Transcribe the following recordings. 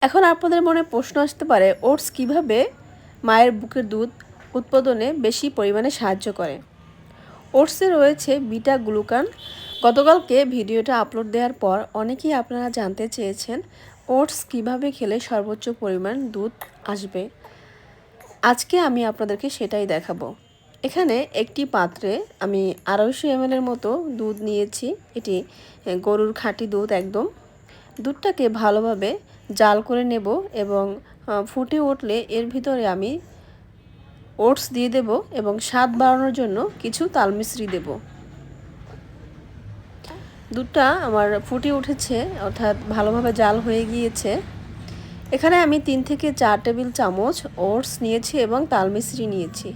এখন আপনাদের মনে প্রশ্ন আসতে পারে, ওটস কিভাবে মায়ের বুকের দুধ উৎপাদনে বেশি পরিমাণে সাহায্য করে। ওটসে রয়েছে বিটা গ্লুকান। গতকালকে ভিডিওটা আপলোড দেওয়ার পর অনেকেই আপনারা জানতে চেয়েছেন ওটস কিভাবে খেলে সর্বোচ্চ পরিমাণ দুধ আসবে। আজকে আমি আপনাদেরকে সেটাই দেখাবো। এখানে একটি পাত্রে আমি 250 ml এর মতো দুধ নিয়েছি। এটি গরুর খাঁটি দুধ একদম। দুধটাকে ভালোভাবে জাল করে নেব এবং ফুটে উঠলে এর ভিতরে আমি ওটস দিয়ে দেব এবং স্বাদ বাড়ানোর জন্য কিছু তাল মিছরি দেব। দুধটা আমার ফুটে উঠেছে, অর্থাৎ ভালোভাবে জাল হয়ে গিয়েছে। এখানে আমি 3 থেকে 4 টেবিল চামচ ওটস নিয়েছি এবং তাল মিছরি নিয়েছি।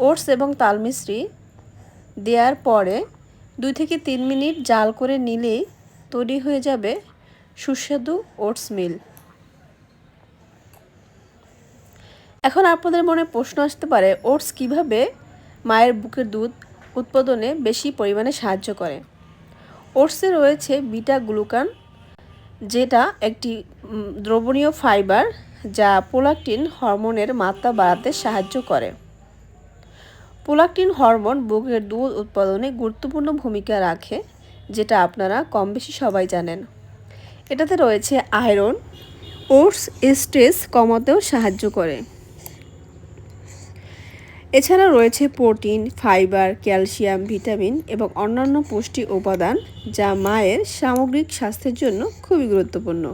ওটস এবং তাল মিছরি দেওয়ার পরে 2 থেকে 3 মিনিট জাল করে নিলেই তৈরি হয়ে যাবে সুস্বাদু ওটস মিল। এখন আপনাদের মনে প্রশ্ন আসতে পারে, ওটস কিভাবে মায়ের বুকের দুধ উৎপাদনে বেশি পরিমাণে সাহায্য করে। ওটসে রয়েছে বিটা গ্লুকান, যেটা একটি দ্রবণীয় ফাইবার যা প্রোল্যাকটিন হরমোনের মাত্রা বাড়াতে সাহায্য করে। প্রোল্যাকটিন হরমোন বুকের দুধ উৎপাদনে গুরুত্বপূর্ণ ভূমিকা রাখে, যেটা আপনারা কম বেশি সবাই জানেন। এটাতে রয়েছে আয়রন। ওটস স্ট্রেস কমাতেও সাহায্য করে। এছাড়া রয়েছে প্রোটিন, ফাইবার, ক্যালসিয়াম, ভিটামিন এবং অন্যান্য পুষ্টি উপাদান যা মায়ের সামগ্রিক স্বাস্থ্যের জন্য খুবই গুরুত্বপূর্ণ।